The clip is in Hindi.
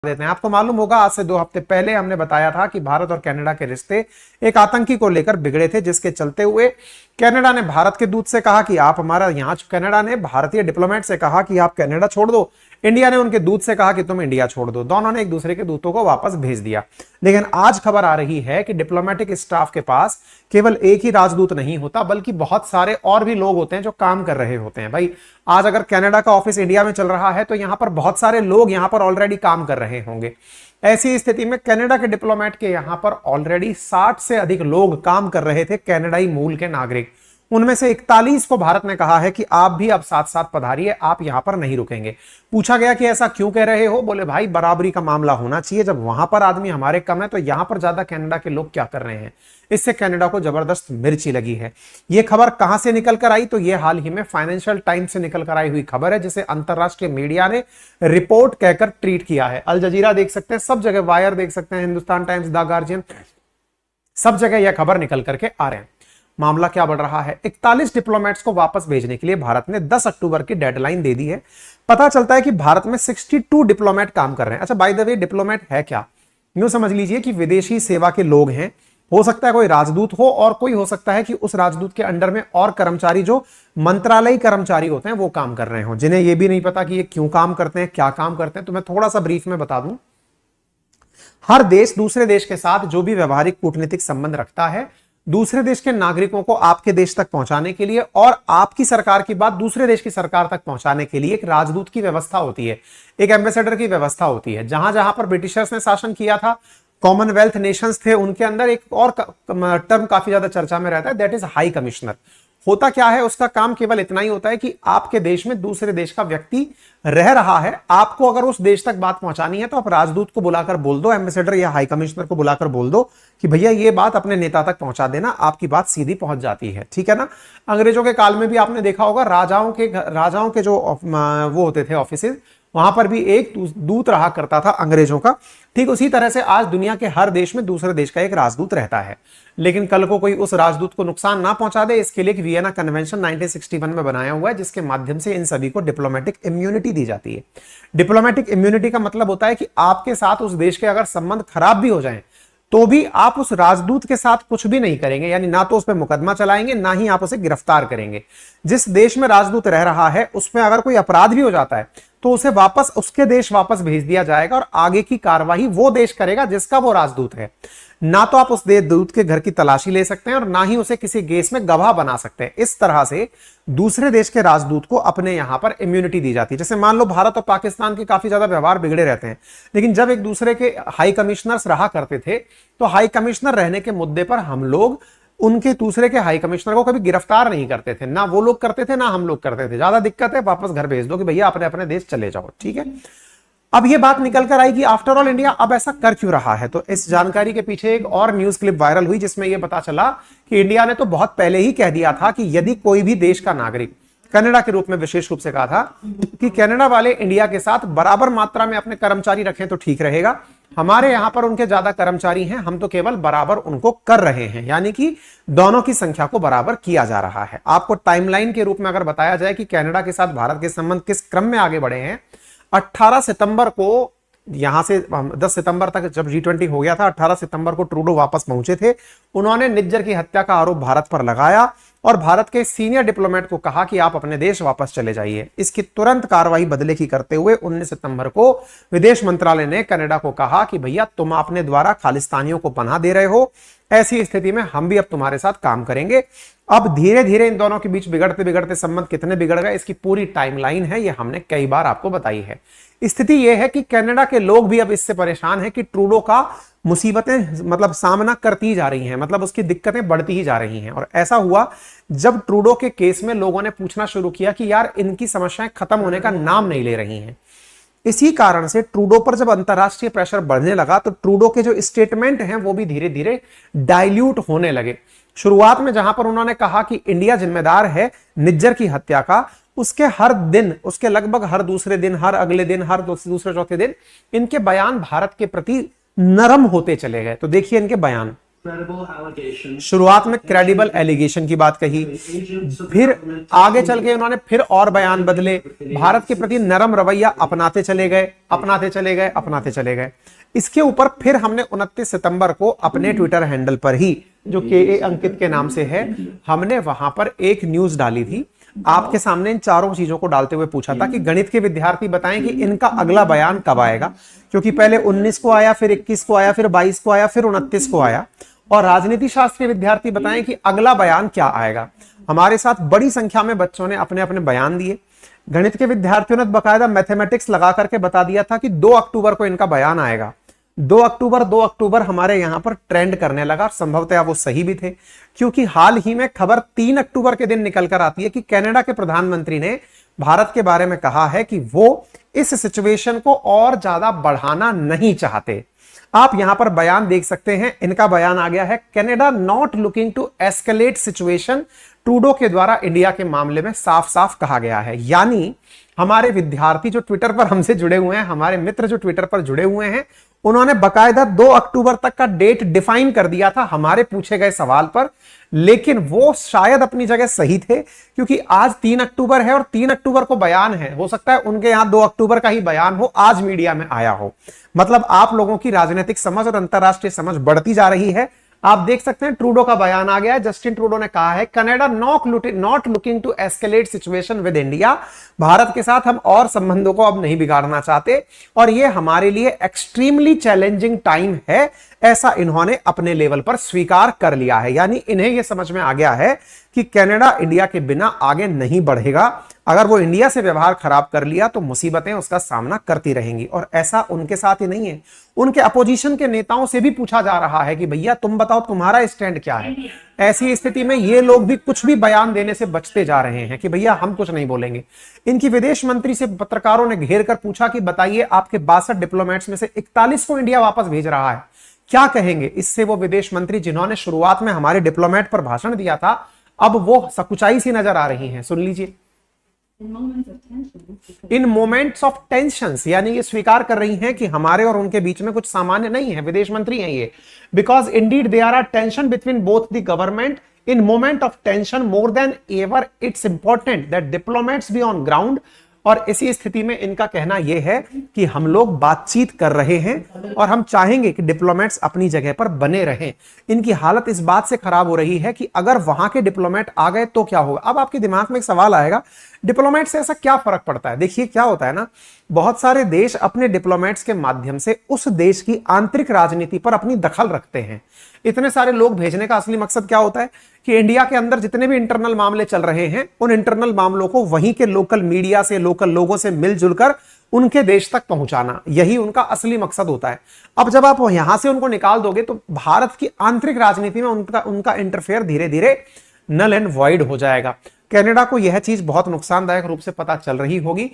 देते हैं। आपको मालूम होगा आज से 2 हफ्ते पहले हमने बताया था कि भारत और कनाडा के रिश्ते एक आतंकी को लेकर बिगड़े थे, जिसके चलते हुए कनाडा ने भारत के दूत से कहा कि आप हमारा यहां, कनाडा ने भारतीय डिप्लोमेट से कहा कि आप कनाडा छोड़ दो, इंडिया ने उनके दूत से कहा कि तुम इंडिया छोड़ दो। दोनों ने एक दूसरे के दूतों को वापस भेज दिया। लेकिन आज खबर आ रही है कि डिप्लोमेटिक स्टाफ के पास केवल एक ही राजदूत नहीं होता, बल्कि बहुत सारे और भी लोग होते हैं जो काम कर रहे होते हैं। भाई आज अगर कनाडा का ऑफिस इंडिया में चल रहा है तो यहां पर बहुत सारे लोग यहां पर ऑलरेडी काम कर रहे होंगे। ऐसी स्थिति में कनाडा के डिप्लोमेट के यहां पर ऑलरेडी 60 से अधिक लोग काम कर रहे थे, कनाडाई मूल के नागरिक। उनमें से 41 को भारत ने कहा है कि आप भी अब साथ साथ पधारिए, आप यहां पर नहीं रुकेंगे। पूछा गया कि ऐसा क्यों कह रहे हो? बोले भाई बराबरी का मामला होना चाहिए। जब वहां पर आदमी हमारे कम है तो यहां पर ज्यादा कनाडा के लोग क्या कर रहे हैं? इससे कनाडा को जबरदस्त मिर्ची लगी है। यह खबर कहां से निकल कर आई? तो यह हाल ही में फाइनेंशियल टाइम्स से निकल कर आई हुई खबर है, जिसे अंतरराष्ट्रीय मीडिया ने रिपोर्ट कहकर ट्वीट किया है। अल जजीरा देख सकते हैं, सब जगह वायर देख सकते हैं, हिंदुस्तान टाइम्स, द गार्जियन, सब जगह यह खबर निकल करके आ रहे हैं। मामला क्या बढ़ रहा है? 41 डिप्लोमेट्स को वापस भेजने के लिए भारत ने 10 अक्टूबर की डेडलाइन दे दी है। पता चलता है कि भारत में 62 डिप्लोमेट काम कर रहे हैं। अच्छा, बाय द वे डिप्लोमेट है क्या? यूं समझ लीजिए कि विदेशी सेवा के लोग हैं। हो सकता है कोई राजदूत हो, और कोई हो सकता है कि उस राजदूत के अंडर में और कर्मचारी जो मंत्रालयी कर्मचारी होते हैं वो काम कर रहे हो, जिन्हें यह भी नहीं पता कि ये क्यों काम करते हैं, क्या काम करते हैं। तो मैं थोड़ा सा ब्रीफ में बता दूं। हर देश दूसरे देश के साथ जो भी व्यवहारिक कूटनीतिक संबंध रखता है, दूसरे देश के नागरिकों को आपके देश तक पहुंचाने के लिए और आपकी सरकार की बात दूसरे देश की सरकार तक पहुंचाने के लिए एक राजदूत की व्यवस्था होती है, एक एम्बेसडर की व्यवस्था होती है। जहां जहां पर ब्रिटिशर्स ने शासन किया था, कॉमनवेल्थ नेशंस थे, उनके अंदर एक और टर्म काफी ज्यादा चर्चा में रहता है, दैट इज हाई कमिश्नर। होता क्या है? उसका काम केवल इतना ही होता है कि आपके देश में दूसरे देश का व्यक्ति रह रहा है, आपको अगर उस देश तक बात पहुंचानी है तो आप राजदूत को बुलाकर बोल दो, एम्बेसडर या हाई कमिश्नर को बुलाकर बोल दो कि भैया ये बात अपने नेता तक पहुंचा देना, आपकी बात सीधी पहुंच जाती है। ठीक है ना? अंग्रेजों के काल में भी आपने देखा होगा, राजाओं के जो वो होते थे ऑफिसेज, वहां पर भी एक दूत रहा करता था अंग्रेजों का। ठीक उसी तरह से आज दुनिया के हर देश में दूसरे देश का एक राजदूत रहता है। लेकिन कल को कोई उस राजदूत को नुकसान ना पहुंचा दे, इसके लिए एक वियना कन्वेंशन 1961 में बनाया हुआ है, जिसके माध्यम से इन सभी को डिप्लोमेटिक इम्यूनिटी दी जाती है। डिप्लोमेटिक इम्यूनिटी का मतलब होता है कि आपके साथ उस देश के अगर संबंध खराब भी हो जाएं तो भी आप उस राजदूत के साथ कुछ भी नहीं करेंगे, यानी ना तो उस पर मुकदमा चलाएंगे, ना ही आप उसे गिरफ्तार करेंगे। जिस देश में राजदूत रह रहा है उसमें अगर कोई अपराध भी हो जाता है तो उसे वापस उसके देश वापस भेज दिया जाएगा, और आगे की कार्रवाई वो देश करेगा जिसका वो राजदूत है। ना तो आप उस दूत के घर की तलाशी ले सकते हैं और ना ही उसे किसी केस में गवाह बना सकते हैं। इस तरह से दूसरे देश के राजदूत को अपने यहां पर इम्यूनिटी दी जाती है। जैसे मान लो भारत और पाकिस्तान के काफी ज्यादा व्यवहार बिगड़े रहते हैं, लेकिन जब एक दूसरे के हाई कमिश्नर्स रहा करते थे तो हाई कमिश्नर रहने के मुद्दे पर हम लोग उनके दूसरे के हाई कमिश्नर को कभी गिरफ्तार नहीं करते थे, ना वो लोग करते थे ना हम लोग करते थे। ज्यादा दिक्कत है, वापस घर भेज दो कि भैया अपने अपने देश चले जाओ। ठीक है? अब ये बात निकल कर आई कि आफ्टर ऑल इंडिया अब ऐसा कर क्यों रहा है? तो इस जानकारी के पीछे एक और न्यूज क्लिप वायरल हुई, जिसमें यह पता चला कि इंडिया ने तो बहुत पहले ही कह दिया था कि यदि कोई भी देश का नागरिक, कनाडा के रूप में विशेष रूप से कहा था कि कनाडा वाले इंडिया के साथ बराबर मात्रा में अपने कर्मचारी रखें तो ठीक रहेगा। हमारे यहां पर उनके ज्यादा कर्मचारी हैं, हम तो केवल बराबर उनको कर रहे हैं, यानी कि दोनों की संख्या को बराबर किया जा रहा है। आपको टाइमलाइन के रूप में अगर बताया जाए कि कनाडा के साथ भारत के संबंध किस क्रम में आगे बढ़े हैं, 18 सितंबर को, यहां से 10 सितंबर तक जब G20 हो गया था, 18 सितंबर को ट्रूडो वापस पहुंचे थे। उन्होंने निज्जर की हत्या का आरोप भारत पर लगाया और भारत के सीनियर डिप्लोमेट को कहा कि आप अपने देश वापस चले जाइए। इसकी तुरंत कार्रवाई बदले की करते हुए 19 सितंबर को विदेश मंत्रालय ने कनाडा को कहा कि भैया तुम अपने द्वारा खालिस्तानियों को पनाह दे रहे हो, ऐसी स्थिति में हम भी अब तुम्हारे साथ काम करेंगे। अब धीरे धीरे इन दोनों के बीच बिगड़ते बिगड़ते संबंध कितने बिगड़ गए, इसकी पूरी टाइमलाइन है, ये हमने कई बार आपको बताई है। स्थिति यह है कि कनाडा के लोग भी अब इससे परेशान हैं कि ट्रूडो का मुसीबतें मतलब सामना करती जा रही हैं, मतलब उसकी दिक्कतें बढ़ती ही जा रही हैं। और ऐसा हुआ जब ट्रूडो के केस में लोगों ने पूछना शुरू किया कि यार इनकी समस्याएं खत्म होने का नाम नहीं ले रही हैं। इसी कारण से ट्रूडो पर जब अंतरराष्ट्रीय प्रेशर बढ़ने लगा तो ट्रूडो के जो स्टेटमेंट हैं वो भी धीरे धीरे डाइल्यूट होने लगे। शुरुआत में जहां पर उन्होंने कहा कि इंडिया जिम्मेदार है निज्जर की हत्या का, उसके हर दिन, उसके लगभग हर दूसरे दिन, हर अगले दिन, हर दूसरे चौथे दिन इनके बयान भारत के प्रति नरम होते चले गए। तो देखिए इनके बयान, शुरुआत में क्रेडिबल एलिगेशन की बात कही, फिर आगे चल के उन्होंने फिर और बयान बदले, भारत के प्रति नरम रवैया अपनाते चले गए, अपनाते चले गए, अपनाते चले गए। इसके ऊपर फिर हमने 29 सितंबर को अपने ट्विटर हैंडल पर ही, जो के अंकित के नाम से है, हमने वहां पर एक न्यूज डाली थी। आपके सामने इन चारों चीजों को डालते हुए पूछा था कि गणित के विद्यार्थी बताएं कि इनका अगला बयान कब आएगा, क्योंकि पहले 19 को आया, फिर 21 को आया, फिर 22 को आया, फिर 29 को आया। और राजनीति शास्त्र के विद्यार्थी बताएं कि अगला बयान क्या आएगा। हमारे साथ बड़ी संख्या में बच्चों ने अपने अपने बयान दिए। गणित के विद्यार्थियों ने बकायदा मैथमेटिक्स लगा करके बता दिया था कि 2 अक्टूबर को इनका बयान आएगा। 2 अक्टूबर हमारे यहां पर ट्रेंड करने लगा। संभवतः वो सही भी थे, क्योंकि हाल ही में खबर 3 अक्टूबर के दिन निकल कर आती है कि कनाडा के प्रधानमंत्री ने भारत के बारे में कहा है कि वो इस सिचुएशन को और ज्यादा बढ़ाना नहीं चाहते। आप यहां पर बयान देख सकते हैं, इनका बयान आ गया है, Canada not looking to escalate situation. Trudeau के द्वारा इंडिया के मामले में साफ साफ कहा गया है। यानी हमारे विद्यार्थी जो ट्विटर पर हमसे जुड़े हुए हैं, हमारे मित्र जो ट्विटर पर जुड़े हुए हैं, उन्होंने बकायदा 2 अक्टूबर तक का डेट डिफाइन कर दिया था हमारे पूछे गए सवाल पर। लेकिन वो शायद अपनी जगह सही थे, क्योंकि आज 3 अक्टूबर है और 3 अक्टूबर को बयान है। हो सकता है उनके यहां 2 अक्टूबर का ही बयान हो, आज मीडिया में आया हो। मतलब आप लोगों की राजनीतिक समझ और अंतरराष्ट्रीय समझ बढ़ती जा रही है। आप देख सकते हैं ट्रूडो का बयान आ गया है। जस्टिन ट्रूडो ने कहा है, Canada not looking to escalate situation with India. Bharat के साथ हम और संबंधों को अब नहीं बिगाड़ना चाहते और ये हमारे लिए एक्सट्रीमली चैलेंजिंग टाइम है, ऐसा इन्होंने अपने लेवल पर स्वीकार कर लिया है। यानी इन्हें यह समझ में आ गया है कि कनाडा इंडिया के बिना आगे नहीं बढ़ेगा। अगर वो इंडिया से व्यवहार खराब कर लिया तो मुसीबतें उसका सामना करती रहेंगी। और ऐसा उनके साथ ही नहीं है, उनके अपोजिशन के नेताओं से भी पूछा जा रहा है कि भैया तुम बताओ तुम्हारा स्टैंड क्या है। ऐसी स्थिति में ये लोग भी कुछ भी बयान देने से बचते जा रहे हैं कि भैया हम कुछ नहीं बोलेंगे। इनकी विदेश मंत्री से पत्रकारों ने घेर कर पूछा कि बताइए आपके 62 डिप्लोमेट्स में से 41 को इंडिया वापस भेज रहा है, क्या कहेंगे। इससे वो विदेश मंत्री जिन्होंने शुरुआत में हमारे डिप्लोमेट पर भाषण दिया था, अब वो सकुचाई सी नजर आ रही हैं। सुन लीजिए, इन मोमेंट्स ऑफ टेंशन, यानी ये स्वीकार कर रही हैं कि हमारे और उनके बीच में कुछ सामान्य नहीं है। विदेश मंत्री हैं ये। Because indeed there are tension between both the government in moment of tension more than ever it's important that diplomats be on ground. और इसी स्थिति में इनका कहना यह है कि हम लोग बातचीत कर रहे हैं और हम चाहेंगे कि डिप्लोमेट्स अपनी जगह पर बने रहें। इनकी हालत इस बात से खराब हो रही है कि अगर वहां के डिप्लोमेट आ गए तो क्या होगा। अब आपके दिमाग में एक सवाल आएगा, डिप्लोमेट से ऐसा क्या फर्क पड़ता है। देखिए क्या होता है ना, बहुत सारे देश अपने डिप्लोमेट्स के माध्यम से उस देश की आंतरिक राजनीति पर अपनी दखल रखते हैं। इतने सारे लोग भेजने का असली मकसद क्या होता है कि इंडिया के अंदर जितने भी इंटरनल मामले चल रहे हैं, उन इंटरनल मामलों को वहीं के लोकल मीडिया से, लोकल लोगों से मिलजुल कर उनके देश तक पहुंचाना, यही उनका असली मकसद होता है। अब जब आप यहां से उनको निकाल दोगे तो भारत की आंतरिक राजनीति में उनका इंटरफेयर धीरे धीरे नल एंड वॉइड हो जाएगा। कनाडा को यह चीज बहुत नुकसानदायक रूप से पता चल रही होगी।